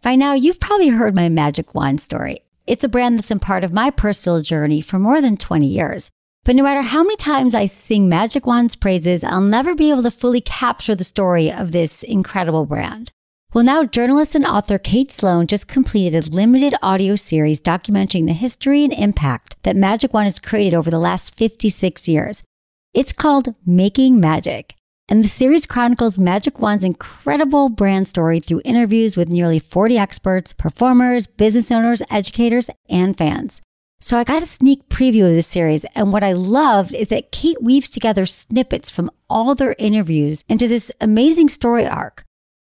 By now, you've probably heard my magic wand story. It's a brand that's been part of my personal journey for more than 20 years. But no matter how many times I sing Magic Wand's praises, I'll never be able to fully capture the story of this incredible brand. Well, now journalist and author Kate Sloan just completed a limited audio series documenting the history and impact that Magic Wand has created over the last 56 years. It's called Making Magic. And the series chronicles Magic Wand's incredible brand story through interviews with nearly 40 experts, performers, business owners, educators, and fans. So I got a sneak preview of the series, and what I loved is that Kate weaves together snippets from all their interviews into this amazing story arc.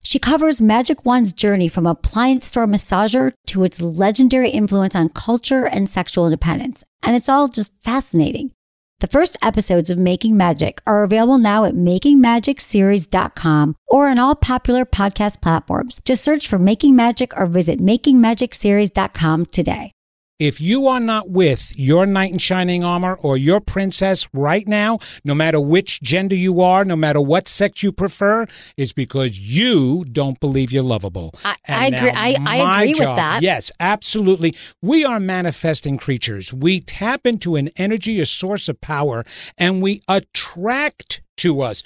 She covers Magic Wand's journey from appliance store massager to its legendary influence on culture and sexual independence, and it's all just fascinating. The first episodes of Making Magic are available now at makingmagicseries.com or on all popular podcast platforms. Just search for Making Magic or visit makingmagicseries.com today. If you are not with your knight in shining armor or your princess right now, no matter which gender you are, no matter what sex you prefer, it's because you don't believe you're lovable. I agree. I agree with that. Yes, absolutely. We are manifesting creatures. We tap into an energy, a source of power, and we attract to us.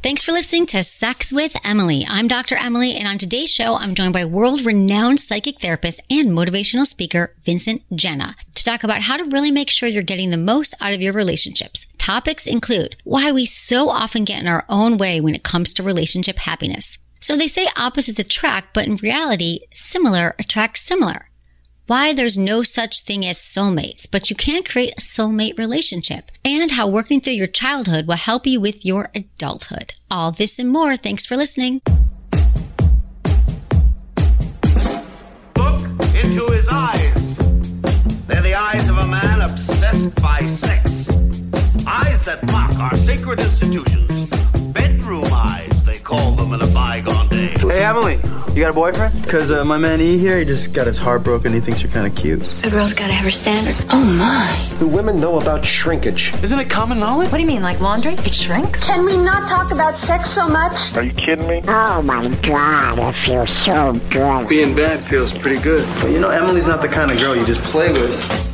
Thanks for listening to Sex with Emily. I'm Dr. Emily, and on today's show, I'm joined by world-renowned psychic therapist and motivational speaker, Vincent Genna, to talk about how to really make sure you're getting the most out of your relationships. Topics include why we so often get in our own way when it comes to relationship happiness. So they say opposites attract, but in reality, similar attracts similar. Why there's no such thing as soulmates, but you can create a soulmate relationship, and how working through your childhood will help you with your adulthood. All this and more. Thanks for listening. Look into his eyes. They're the eyes of a man obsessed by sex. Eyes that mock our sacred institutions. Bedroom eyes, they call them in a bygone day. Hey, Emily, you got a boyfriend? Because my man E here, he just got his heart broken. He thinks you're kind of cute. A girl's got to have her standards. Oh, my. Do women know about shrinkage? Isn't it common knowledge? What do you mean, like laundry? It shrinks? Can we not talk about sex so much? Are you kidding me? Oh, my God, it feels so good. Being bad feels pretty good. But you know, Emily's not the kind of girl you just play with.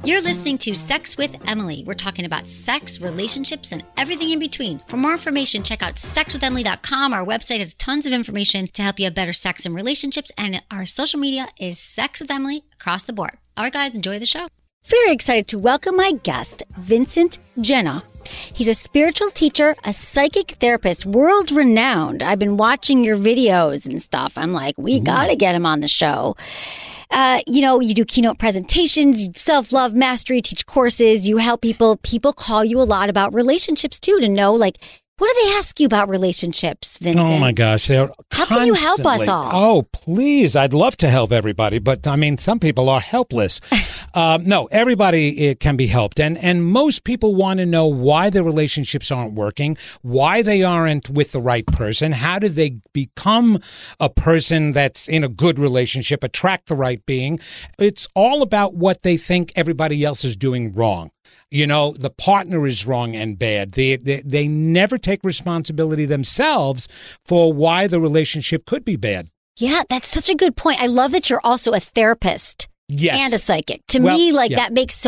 You're listening to Sex with Emily. We're talking about sex, relationships, and everything in between. For more information, check out sexwithemily.com. Our website has tons of information to help you have better sex and relationships, and our social media is Sex with Emily across the board. All right, guys, enjoy the show. Very excited to welcome my guest, Vincent Genna. He's a spiritual teacher, a psychic therapist, world-renowned. I've been watching your videos and stuff. I'm like, we got to get him on the show. You do keynote presentations, self-love mastery, teach courses, you help people. People call you a lot about relationships too, to know, like, what do they ask you about relationships, Vincent? Oh my gosh, they're How can you help us all? Oh, please, I'd love to help everybody, but I mean, some people are helpless. No, everybody can be helped, and most people want to know why their relationships aren't working, why they aren't with the right person, how do they become a person that's in a good relationship, attract the right being. It's all about what they think everybody else is doing wrong. You know, the partner is wrong and bad. They never take responsibility themselves for why the relationship could be bad. Yeah, that's such a good point. I love that you're also a therapist. Yes. And a psychic. To me, that makes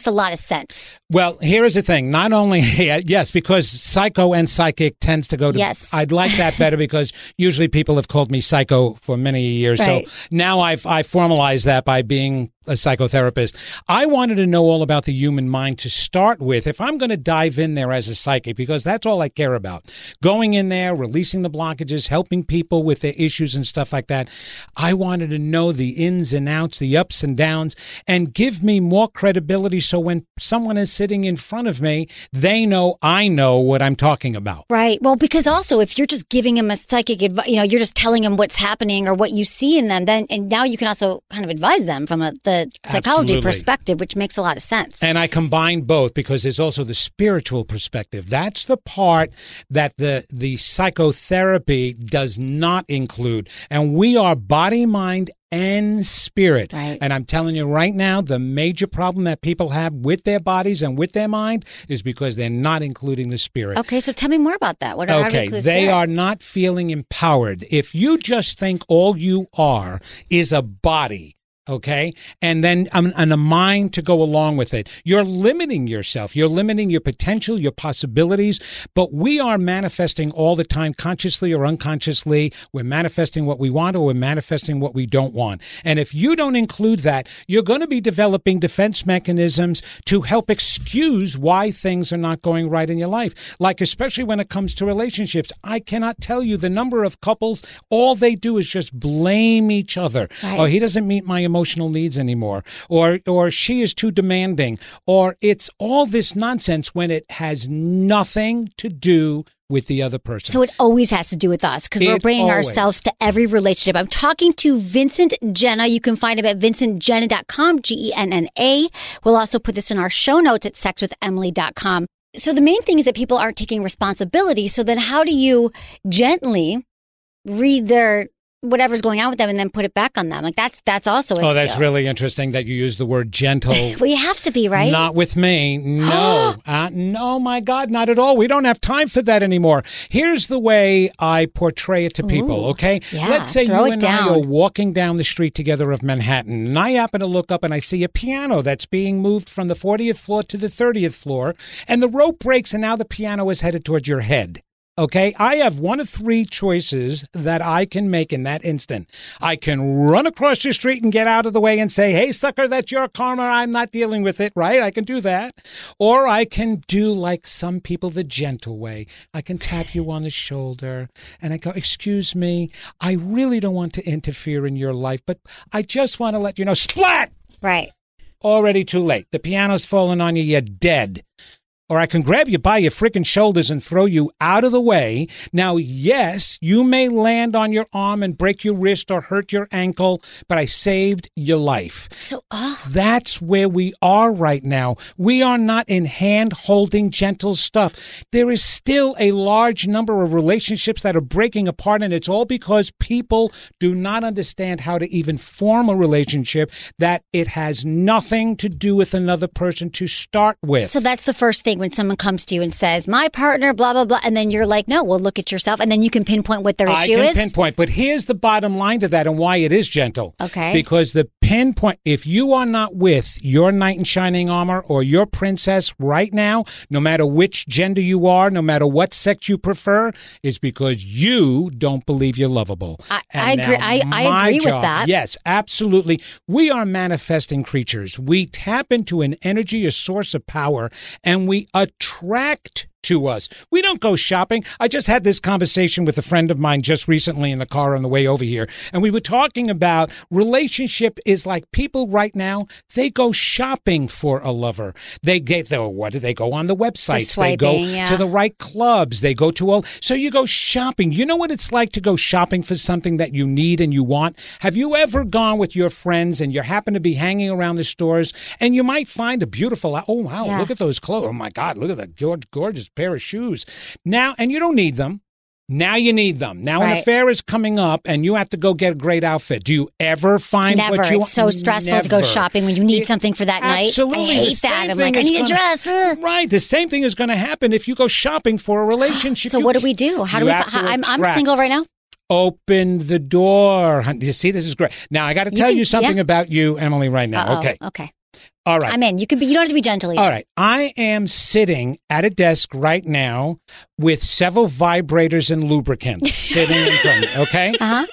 a lot of sense. Well, here is the thing. Not only, yes, because psycho and psychic tends to go to, yes. I'd like that better because usually people have called me psycho for many years. Right. So now I formalized that by being a psychotherapist. I wanted to know all about the human mind to start with. If I'm going to dive in there as a psychic, because that's all I care about, going in there, releasing the blockages, helping people with their issues and stuff like that. I wanted to know the ins and outs, the ups and downs, and give me more credibility so when someone is sitting in front of me, they know I know what I'm talking about. Right. Well, because also if you're just giving them a psychic advice, you're just telling them what's happening or what you see in them, then, and now you can also kind of advise them from the the psychology Absolutely. perspective, which makes a lot of sense. And I combine both because there's also the spiritual perspective. That's the part that the psychotherapy does not include. And we are body, mind, and spirit. Right. And I'm telling you right now, the major problem that people have with their bodies and with their mind is because they're not including the spirit. Okay, so tell me more about that. How do we Okay, include they spirit? are not feeling empowered. If you just think all you are is a body, okay, and then and a mind to go along with it, you're limiting yourself. You're limiting your potential, your possibilities. But we are manifesting all the time, consciously or unconsciously. We're manifesting what we want or we're manifesting what we don't want. And if you don't include that, you're going to be developing defense mechanisms to help excuse why things are not going right in your life. Like, especially when it comes to relationships, I cannot tell you the number of couples, all they do is just blame each other. Right. Oh, he doesn't meet my emotional needs anymore, or she is too demanding, or it's all this nonsense when it has nothing to do with the other person. So it always has to do with us because we're bringing ourselves to every relationship. I'm talking to Vincent Genna. You can find him at vincentgenna.com, Genna. We'll also put this in our show notes at sexwithemily.com. So the main thing is that people aren't taking responsibility. So then how do you gently read their whatever's going on with them and then put it back on them? Like that's also a skill. Oh, that's really interesting that you use the word gentle. Well, you have to be, right? Not with me. No. No, my God, not at all. We don't have time for that anymore. Here's the way I portray it to people, okay? Yeah, let's say throw you it and down. I are walking down the street together of Manhattan, and I happen to look up and I see a piano that's being moved from the 40th floor to the 30th floor, and the rope breaks, and now the piano is headed towards your head. Okay, I have one of three choices that I can make in that instant. I can run across the street and get out of the way and say, hey, sucker, that's your karma. I'm not dealing with it, right? I can do that. Or I can do like some people, the gentle way. I can tap you on the shoulder and I go, excuse me, I really don't want to interfere in your life, but I just want to let you know, splat! Right. Already too late. The piano's fallen on you, you're dead. Or I can grab you by your freaking shoulders and throw you out of the way. Now, yes, you may land on your arm and break your wrist or hurt your ankle, but I saved your life. So, That's where we are right now. We are not in hand-holding, gentle stuff. There is still a large number of relationships that are breaking apart, and it's all because people do not understand how to even form a relationship, that it has nothing to do with another person to start with. So that's the first thing when someone comes to you and says, my partner, blah, blah, blah. And then you're like, no, well, look at yourself. And then you can pinpoint what their issue is. I can pinpoint. But here's the bottom line to that and why it is gentle. Okay. Because the pinpoint, if you are not with your knight in shining armor or your princess right now, no matter which gender you are, no matter what sex you prefer, it's because you don't believe you're lovable. I agree. I agree with that. Yes, absolutely. We are manifesting creatures. We tap into an energy, a source of power, and we attract to us. We don't go shopping. I just had this conversation with a friend of mine just recently in the car on the way over here, and we were talking about relationship is like people right now, they go shopping for a lover. They get what do they go on the websites? Swiping, they go to the right clubs. They go to all. So you go shopping. You know what it's like to go shopping for something that you need and you want? Have you ever gone with your friends and you happen to be hanging around the stores and you might find a beautiful, oh wow, Yeah. look at those clothes. Oh my God, look at that gorgeous pair of shoes. Now, and you don't need them. Now you need them. Now an Right. affair is coming up and you have to go get a great outfit. Do you ever find Never. what you want? It's so stressful to go Never. shopping when you need something for that night. Absolutely. I The hate same that. I'm thing like, I is need a gonna- dress. Ugh. Right. The same thing is going to happen if you go shopping for a relationship. So what do we do? How do you we? have to I'm attract. single right now. Open the door. You see, this is great. Now, I got to tell can- you something yeah. about you, Emily, right now. Uh-oh. Okay. Okay. All right. I'm in. You don't have to be gentle either. All right. I am sitting at a desk right now with several vibrators and lubricants sitting in front of me. Okay? Uh-huh.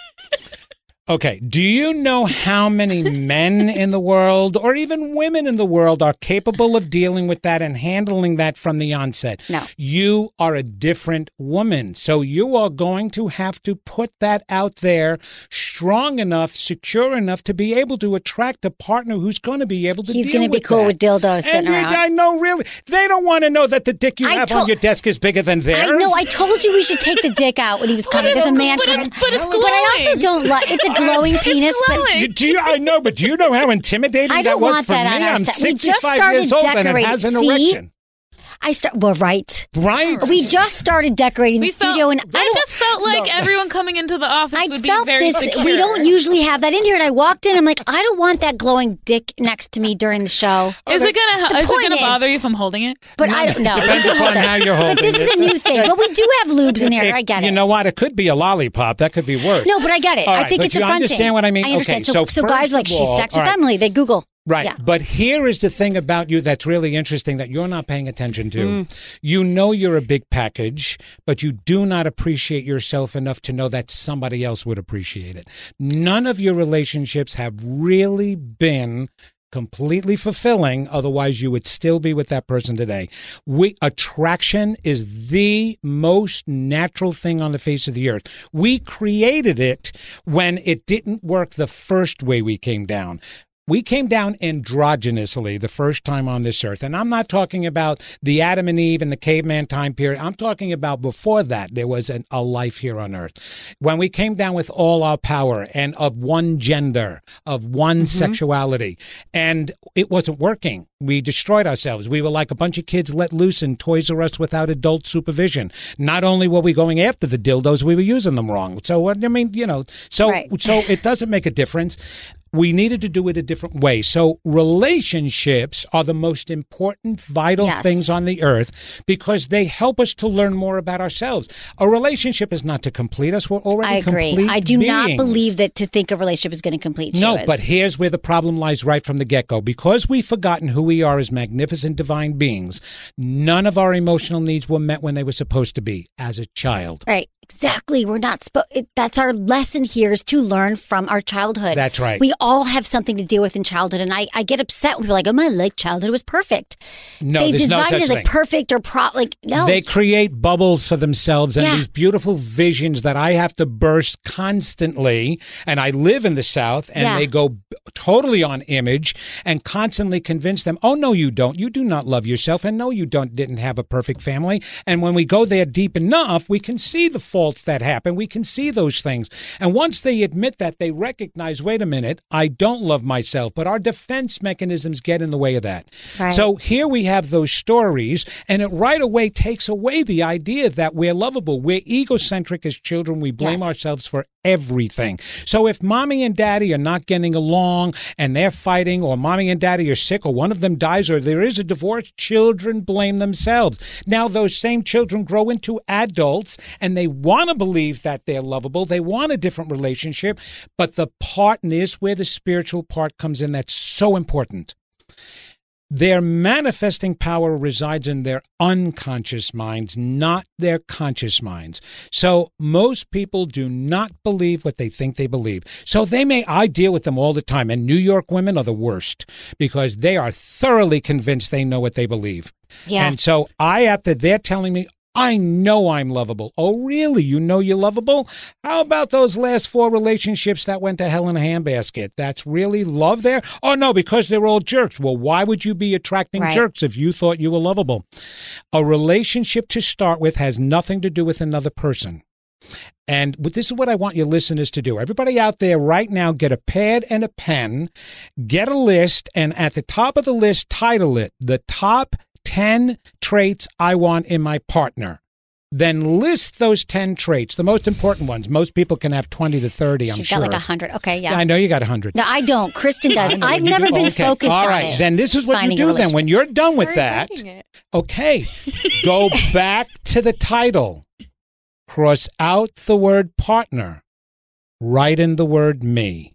Okay. Do you know how many men in the world or even women in the world are capable of dealing with that and handling that from the onset? No. You are a different woman. So you are going to have to put that out there strong enough, secure enough to be able to attract a partner who's going to be able to He's deal going to be with cool that. with dildos sitting And around. I know, really. They don't want to know that the dick you I have told- on your desk is bigger than theirs. I know. I told you we should take the dick out when he was coming because a man comes. But it's But I also glowing. don't like. It's a glowing penis. But I know, but do you know how intimidating I that don't was want for that me? on our I'm set. We just 65 started years old and it decorating. has an See? erection. Right. We just started decorating the studio, and I just felt like everyone coming into the office would be very secure. We don't usually have that in here, and I walked in. I'm like, I don't want that glowing dick next to me during the show. Is it gonna bother you if I'm holding it? But I don't know. Depends upon how you're holding it. But this is a new thing. But we do have lubes in here. I get it. You know what? It could be a lollipop. That could be worse. No, but I get it. All I right, think but it's a you fun thing. understand what I mean? I understand. Okay, so guys like, she's sex with Emily. They Google. Right. Yeah. But here is the thing about you that's really interesting that you're not paying attention to. You know you're a big package, but you do not appreciate yourself enough to know that somebody else would appreciate it. None of your relationships have really been completely fulfilling. Otherwise, you would still be with that person today. Attraction is the most natural thing on the face of the earth. We created it when it didn't work the first way we came down. We came down androgynously the first time on this earth. And I'm not talking about the Adam and Eve and the caveman time period. I'm talking about before that, there was a life here on earth. When we came down with all our power and of one gender, of one sexuality, and it wasn't working. We destroyed ourselves. We were like a bunch of kids let loose in Toys R Us without adult supervision. Not only were we going after the dildos, we were using them wrong. So, I mean, so it doesn't make a difference. We needed to do it a different way. So relationships are the most important, vital things on the earth because they help us to learn more about ourselves. A relationship is not to complete us. We're already complete beings. I do not believe that to think a relationship is going to complete you. No, but here's where the problem lies right from the get-go. Because we've forgotten who we are as magnificent divine beings, none of our emotional needs were met when they were supposed to be as a child. Right. Exactly. We're not that's our lesson here is to learn from our childhood. That's right. We all have something to deal with in childhood. And I get upset when people are like, oh, my childhood was perfect. No, they there's design no such it as like thing. perfect or no. They create bubbles for themselves and these beautiful visions that I have to burst constantly. And I live in the South and they go totally on image and constantly convince them, oh, no, you don't. You do not love yourself. And no, you didn't have a perfect family. And when we go there deep enough, we can see the faults that happen. We can see those things. And once they admit that, they recognize, wait a minute, I don't love myself, but our defense mechanisms get in the way of that. Right. So here we have those stories, and it right away takes away the idea that we're lovable. We're egocentric as children. We blame ourselves for everything. So if mommy and daddy are not getting along and they're fighting, or mommy and daddy are sick, or one of them dies, or there is a divorce, children blame themselves. Now those same children grow into adults and they want to believe that they're lovable. They want a different relationship, but the part, and is where the spiritual part comes in, that's so important. Their manifesting power resides in their unconscious minds, not their conscious minds. So most people do not believe what they think they believe. So I deal with them all the time. And New York women are the worst because they are thoroughly convinced they know what they believe. Yeah. And so they're telling me, I know I'm lovable. Oh, really? You know you're lovable? How about those last 4 relationships that went to hell in a handbasket? That's really love there? Oh, no, because they're all jerks. Well, why would you be attracting jerks if you thought you were lovable? A relationship to start with has nothing to do with another person. And this is what I want your listeners to do. Everybody out there right now, get a pad and a pen, get a list, and at the top of the list, title it, The Top 10 Traits I Want in My Partner. Then list those 10 traits, the most important ones. Most people can have 20 to 30, I'm sure. She's got like 100. Okay, yeah. I know you got 100. No, I don't. Kristen does. I've never been focused on it. All right, then this is what you do then. When you're done with that, go back to the title. Cross out the word partner. Write in the word me.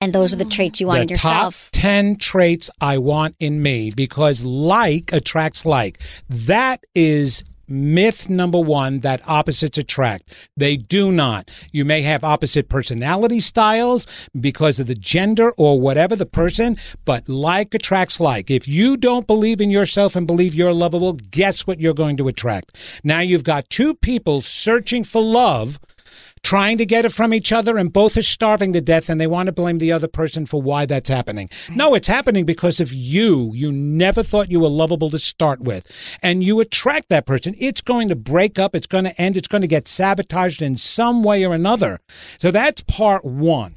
And those are the traits you want in yourself. The top 10 traits I want in me, because like attracts like. That is myth number 1, that opposites attract. They do not. You may have opposite personality styles because of the gender or whatever the person, but like attracts like. If you don't believe in yourself and believe you're lovable, guess what you're going to attract? Now you've got 2 people searching for love, trying to get it from each other, and both are starving to death, and they want to blame the other person for why that's happening. No, it's happening because of you. You never thought you were lovable to start with, and you attract that person. It's going to break up. It's going to end. It's going to get sabotaged in some way or another. So that's part 1.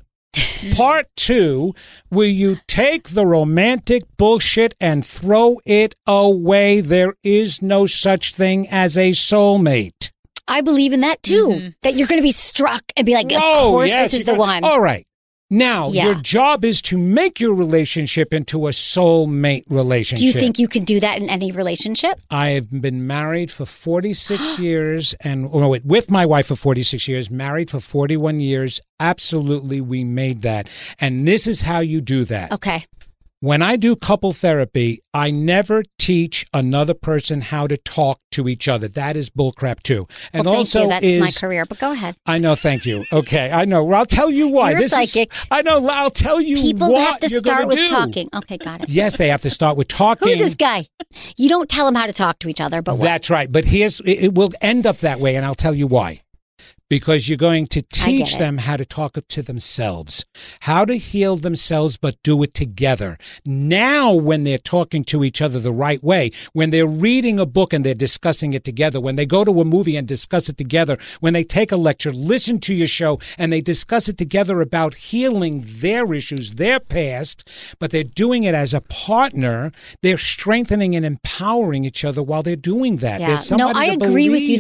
Part 2, where you take the romantic bullshit and throw it away. There is no such thing as a soulmate. I believe in that too. That you're going to be struck and be like, of course, this is the one. All right. Now, your job is to make your relationship into a soulmate relationship. Do you think you can do that in any relationship? I have been married for 46 years with my wife for 46 years, married for 41 years. Absolutely, we made that. And this is how you do that. Okay. When I do couple therapy, I never teach another person how to talk to each other. That is bullcrap too. And well, also thank you. That's my career, but go ahead. I know, thank you. Okay, I know. Well, I'll tell you why. You're psychic. I know. I'll tell you People what have to you're start with do. talking. Okay, got it. Yes, they have to start with talking. Who's this guy? You don't tell them how to talk to each other, but what? That's right. But it will end up that way, and I'll tell you why. Because you're going to teach them how to talk to themselves, how to heal themselves, but do it together. Now, when they're talking to each other the right way, when they're reading a book and they're discussing it together, when they go to a movie and discuss it together, when they take a lecture, listen to your show, and they discuss it together about healing their issues, their past, but they're doing it as a partner, they're strengthening and empowering each other while they're doing that. Yeah. No, I agree with you.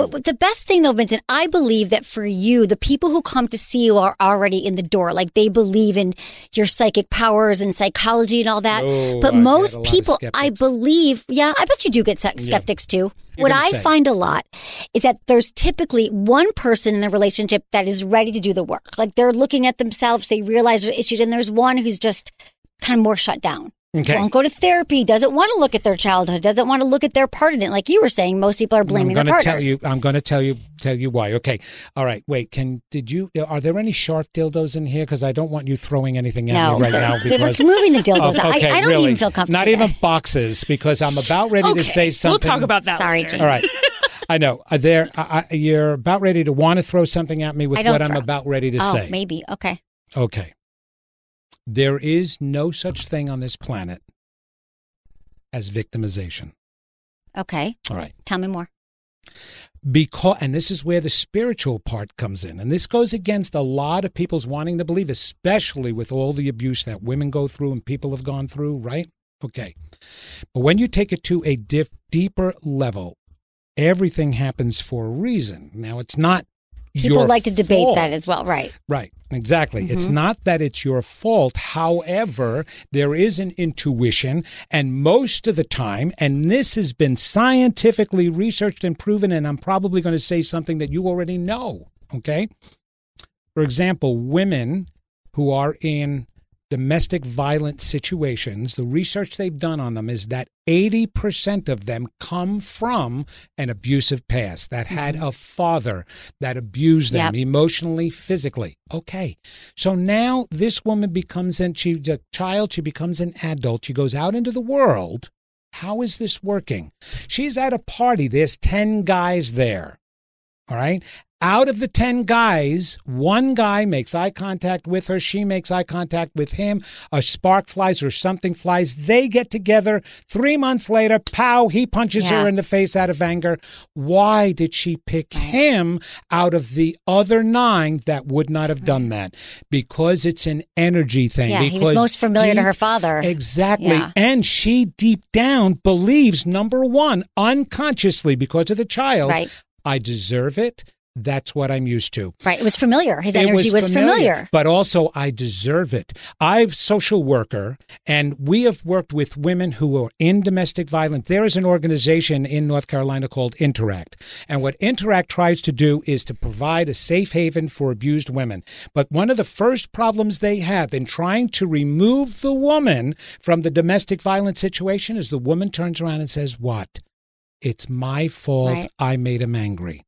But the best thing, though, Vincent, I believe that for you, the people who come to see you are already in the door. Like they believe in your psychic powers and psychology and all that. But most people, I believe, I bet you do get skeptics too. What I find a lot is that there's typically one person in the relationship that is ready to do the work. Like they're looking at themselves, they realize their issues, and there's one who's just kind of more shut down. Okay. Won't go to therapy, doesn't want to look at their childhood, doesn't want to look at their part in it. Like you were saying, most people are blaming their partners. I'm going to tell you why. Okay. All right. Wait, are there any shark dildos in here? Because I don't want you throwing anything at me right now. Because we're moving the dildos. Okay, I don't even feel comfortable. Not even boxes, because I'm about ready to say something. We'll talk about that Sorry, later. Jamie. All right. I know. You're about ready to want to throw something at me with what I'm about ready to say. Oh, maybe. Okay. Okay. There is no such thing on this planet as victimization. Okay. All right. Tell me more. And this is where the spiritual part comes in. And this goes against a lot of people's wanting to believe, especially with all the abuse that women go through and people have gone through, right? Okay. But when you take it to a deeper level, everything happens for a reason. Now, it's not People like to debate fault. that as well, right? Right, exactly. Mm-hmm. It's not that it's your fault. However, there is an intuition, and most of the time, and this has been scientifically researched and proven, and I'm probably going to say something that you already know, okay? For example, women who are in domestic violence situations, the research they've done on them is that 80% of them come from an abusive past that had a father that abused them emotionally, physically. Okay. So now this woman becomes she's a child, she becomes an adult, she goes out into the world. How is this working? She's at a party, there's 10 guys there. All right. Out of the 10 guys, one guy makes eye contact with her. She makes eye contact with him. A spark flies or something flies. They get together. 3 months later, pow, he punches her in the face out of anger. Why did she pick him out of the other 9 that would not have done that? Because it's an energy thing. Yeah, because he was most familiar to her father. Exactly. Yeah. And she deep down believes, number one, unconsciously because of the child, I deserve it. That's what I'm used to. Right. It was familiar. His energy was familiar. But also, I deserve it. I'm a social worker, and we have worked with women who are in domestic violence. There is an organization in North Carolina called Interact. And what Interact tries to do is to provide a safe haven for abused women. But one of the first problems they have in trying to remove the woman from the domestic violence situation is the woman turns around and says, what? It's my fault. Right. I made him angry.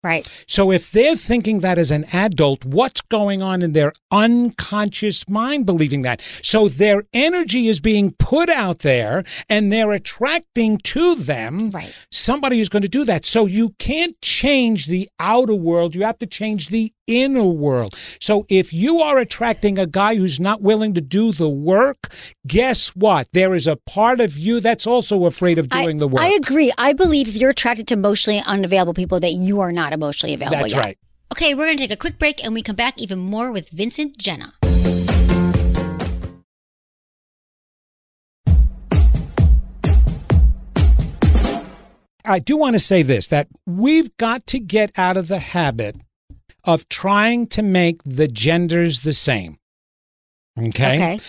Right. So if they're thinking that as an adult, what's going on in their unconscious mind believing that? So their energy is being put out there and they're attracting to them somebody who's going to do that. So you can't change the outer world. You have to change the inner world. So if you are attracting a guy who's not willing to do the work, guess what? There is a part of you that's also afraid of doing the work. I agree. I believe if you're attracted to emotionally unavailable people that you are not emotionally available That's yet. right. Okay, we're going to take a quick break and we come back even more with Vincent Genna. I do want to say this, that we've got to get out of the habit of trying to make the genders the same. Okay.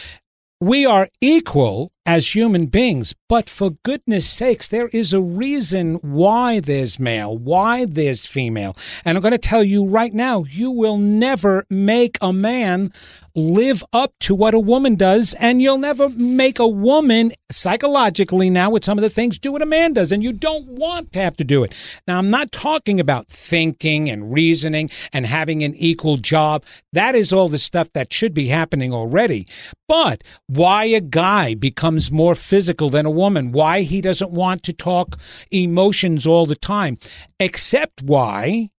We are equal as human beings, but for goodness sakes, there is a reason why there's male, why there's female. And I'm going to tell you right now, you will never make a man live up to what a woman does, and you'll never make a woman psychologically now with some of the things do what a man does, and you don't want to have to do it. Now, I'm not talking about thinking and reasoning and having an equal job. That is all the stuff that should be happening already. But why a guy becomes more physical than a woman, why he doesn't want to talk emotions all the time, except why,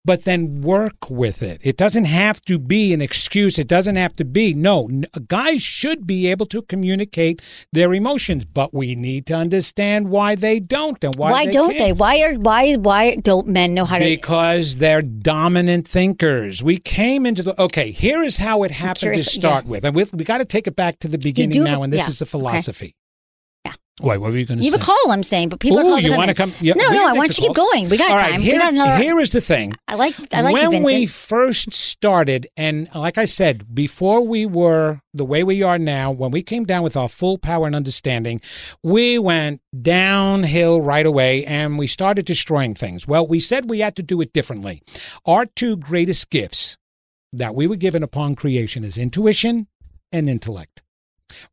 but then work with it. It doesn't have to be an excuse. It doesn't have to be. No, guys should be able to communicate their emotions, but we need to understand why they don't and why don't can't. Why don't men know how to? Because they're dominant thinkers. We came into the, okay, here is how it happened to start with. And we got to take it back to the beginning now, and this is the philosophy. Okay. Wait, what were you going to say? You have a call, I'm saying, but people are calling. You want to come? Yeah, no, I want you to keep going. We got all time. Right, We got another. Here is the thing. I like you, When Vincent. we first started, and like I said, before we were the way we are now, when we came down with our full power and understanding, we went downhill right away, and we started destroying things. Well, we said we had to do it differently. Our two greatest gifts that we were given upon creation is intuition and intellect.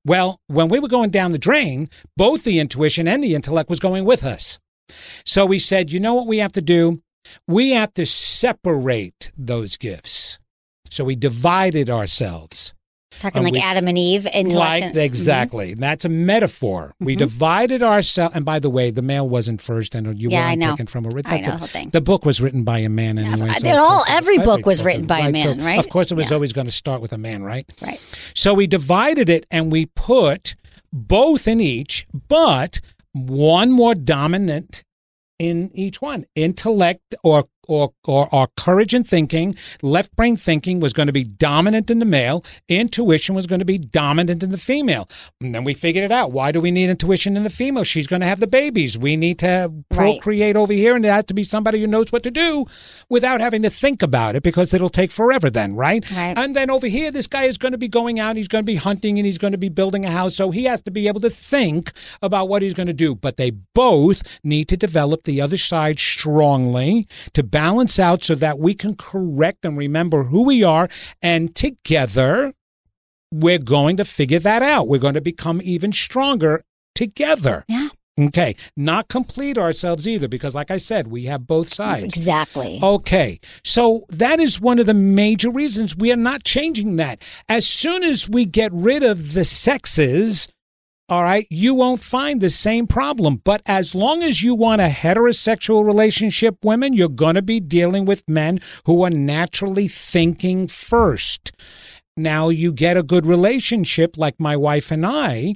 Well, when we were going down the drain, both the intuition and the intellect was going with us. So we said, you know what we have to do? We have to separate those gifts. So we divided ourselves. Talking like Adam and Eve. Right, exactly. Mm-hmm. That's a metaphor. Mm-hmm. We divided ourselves. And by the way, the male wasn't first, and you weren't taken from a written. I know the whole thing. The book was written by a man anyway. Every book was written by a man, right? Of course, it was always going to start with a man, right? Right. So we divided it, and we put both in each, but one more dominant in each one. Intellect or our courage and thinking, left brain thinking was going to be dominant in the male. Intuition was going to be dominant in the female. And then we figured it out. Why do we need intuition in the female? She's going to have the babies. We need to procreate over here, and there has to be somebody who knows what to do without having to think about it, because it'll take forever then, right? And then over here, this guy is going to be going out, he's going to be hunting, and he's going to be building a house, so he has to be able to think about what he's going to do. But they both need to develop the other side strongly to balance out so that we can correct and remember who we are, and together we're going to figure that out. We're going to become even stronger together. Yeah. Okay. Not complete ourselves either, because like I said, we have both sides. Exactly. Okay. So that is one of the major reasons we are not changing that. As soon as we get rid of the sexes, all right, you won't find the same problem. But as long as you want a heterosexual relationship, women, you're going to be dealing with men who are naturally thinking first. Now, you get a good relationship like my wife and I,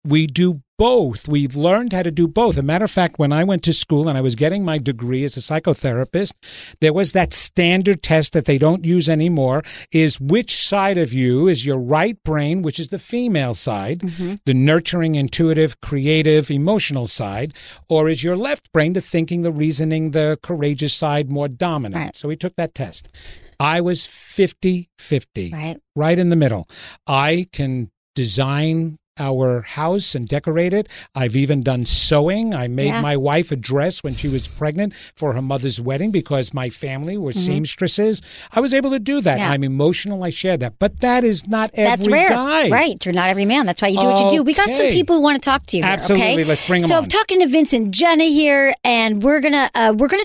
we do both. We've learned how to do both. As a matter of fact, when I went to school and I was getting my degree as a psychotherapist, there was that standard test that they don't use anymore, is which side of you is your right brain, which is the female side, the nurturing, intuitive, creative, emotional side, or is your left brain, the thinking, the reasoning, the courageous side, more dominant? Right. So we took that test. I was 50-50, right in the middle. I can design our house and decorate it. I've even done sewing. I made my wife a dress when she was pregnant for her mother's wedding because my family were seamstresses. I was able to do that. I'm emotional. I share that. But that is not every guy. Right. You're not every man. That's why you do what you do. We got some people who want to talk to you here. Absolutely. Okay? Let's bring them on. on. I'm talking to Vincent Genna here, and we're gonna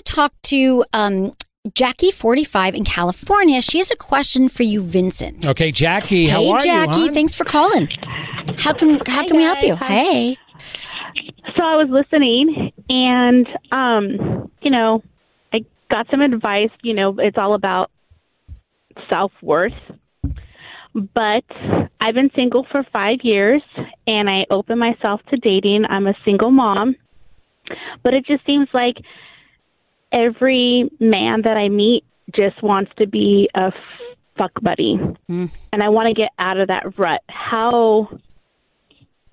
talk to Jackie, 45, in California. She has a question for you, Vincent. Okay, Jackie, how are you? Hey, Jackie, thanks for calling. How can we help you? Hi. Hey. So I was listening, and I got some advice. It's all about self-worth. But I've been single for 5 years, and I opened myself to dating. I'm a single mom, but it just seems like every man that I meet just wants to be a fuck buddy. And I want to get out of that rut.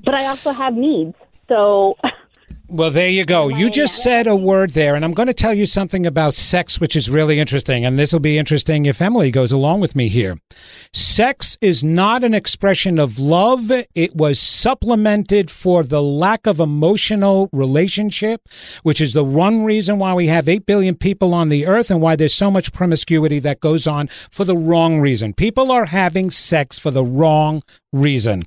But I also have needs. So Well, there you go. You just said a word there, and I'm going to tell you something about sex, which is really interesting, and this will be interesting if Emily goes along with me here. Sex is not an expression of love. It was supplemented for the lack of emotional relationship, which is the one reason why we have 8 billion people on the earth and why there's so much promiscuity that goes on for the wrong reason. People are having sex for the wrong reason,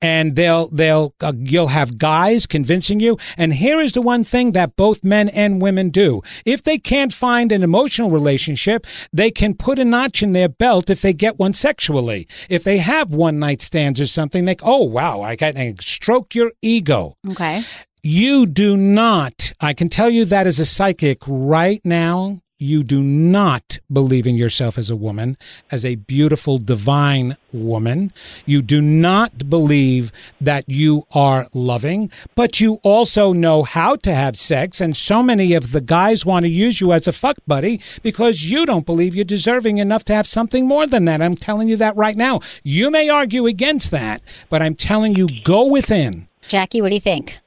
and you'll have guys convincing you. And here is the one thing that both men and women do: if they can't find an emotional relationship, they can put a notch in their belt if they get one sexually. If they have one night stands or something, like, oh wow, I can stroke your ego. Okay. You do not. I can tell you that as a psychic right now. You do not believe in yourself as a woman, as a beautiful, divine woman. You do not believe that you are loving, but you also know how to have sex. And so many of the guys want to use you as a fuck buddy because you don't believe you're deserving enough to have something more than that. I'm telling you that right now. You may argue against that, but I'm telling you, go within. Jackie, what do you think?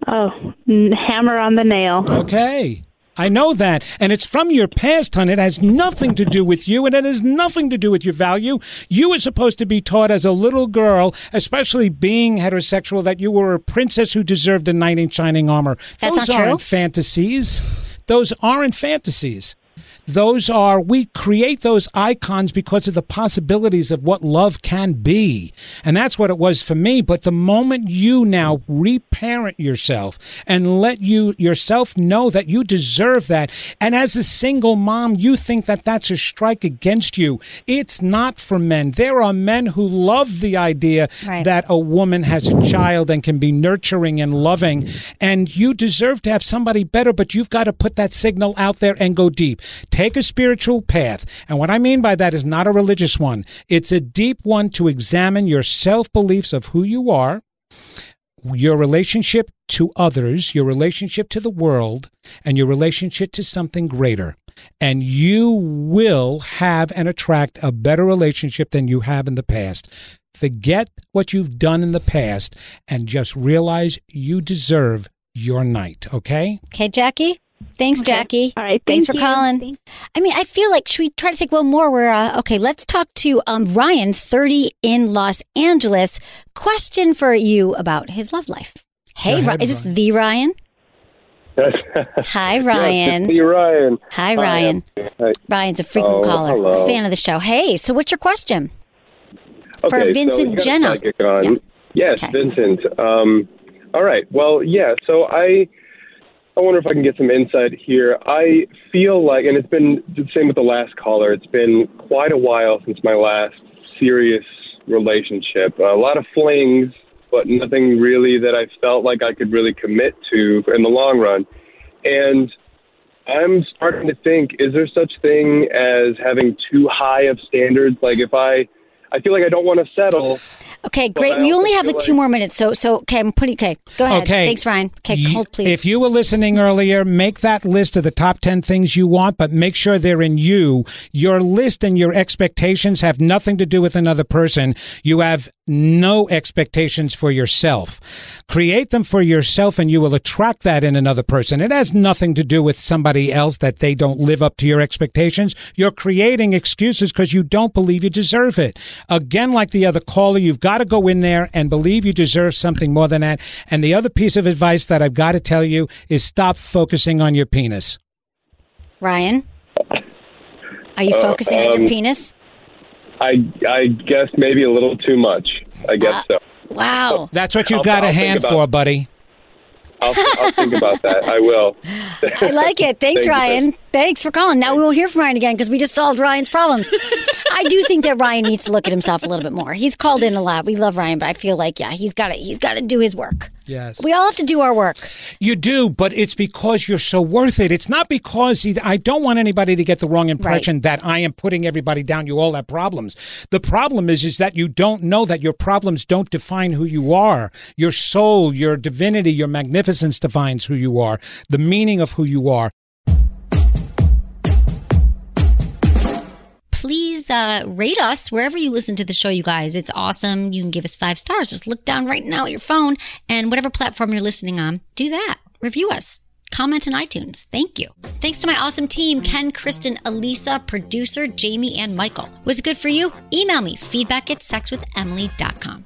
Oh, hammer on the nail. Okay. I know that. And it's from your past, hon. It has nothing to do with you, and it has nothing to do with your value. You were supposed to be taught as a little girl, especially being heterosexual, that you were a princess who deserved a knight in shining armor. That's not true. Those aren't fantasies. Those aren't fantasies. We create those icons because of the possibilities of what love can be. And that's what it was for me. But the moment you now reparent yourself and let yourself know that you deserve that, and as a single mom, you think that that's a strike against you. It's not for men. There are men who love the idea that a woman has a child and can be nurturing and loving, and you deserve to have somebody better, but you've got to put that signal out there and go deep. Take a spiritual path. And what I mean by that is not a religious one. It's a deep one to examine your self-beliefs of who you are, your relationship to others, your relationship to the world, and your relationship to something greater. And you will have and attract a better relationship than you have in the past. Forget what you've done in the past and just realize you deserve your night, okay? Okay, Jackie? Thanks, Jackie. All right. Thanks for calling. I mean, I feel like, should we try to take one more? Okay, let's talk to Ryan, 30 in Los Angeles. Question for you about his love life. Hey, ahead, is this the Ryan? Hi, Ryan. Yes, it's the Ryan. Hi, Ryan. Hi. Ryan's a frequent caller, hello. a fan of the show. Hey, so what's your question? Okay, for Vincent Genna. Yeah. Yes, okay. Vincent. All right. Well, yeah, so I wonder if I can get some insight here. I feel like, and it's been the same with the last caller, it's been quite a while since my last serious relationship. A lot of flings, but nothing really that I felt like I could really commit to in the long run. And I'm starting to think, is there such thing as having too high of standards? Like if I feel like I don't want to settle. Okay, great. We only have like 2 more minutes. So okay, okay. Go ahead. Okay. Thanks, Ryan. Okay, hold, please. If you were listening earlier, make that list of the top 10 things you want, but make sure they're in you. Your list and your expectations have nothing to do with another person. You have no expectations for yourself. Create them for yourself and you will attract that in another person. It has nothing to do with somebody else that they don't live up to your expectations. You're creating excuses because you don't believe you deserve it. Again, like the other caller, you've got to go in there and believe you deserve something more than that. And the other piece of advice that I've got to tell you is stop focusing on your penis. Ryan, are you focusing on your penis? I guess maybe a little too much. I guess so. Wow. That's what you've got a hand for, buddy. I'll think about that. I will. I like it. Thanks, Ryan. Thanks for calling. Now we won't hear from Ryan again because we just solved Ryan's problems. I do think that Ryan needs to look at himself a little bit more. He's called in a lot. We love Ryan, but I feel like, he's got to do his work. Yes. We all have to do our work. You do, but it's because you're so worth it. It's not because I don't want anybody to get the wrong impression that I am putting everybody down. You all have problems. The problem is that you don't know that your problems don't define who you are. Your soul, your divinity, your magnificence defines who you are, the meaning of who you are. please rate us wherever you listen to the show, you guys. It's awesome. You can give us 5 stars. Just look down right now at your phone and whatever platform you're listening on, do that. Review us. Comment on iTunes. Thank you. Thanks to my awesome team, Ken, Kristen, Elisa, producer, Jamie, and Michael. Was it good for you? Email me, feedback@sexwithemily.com.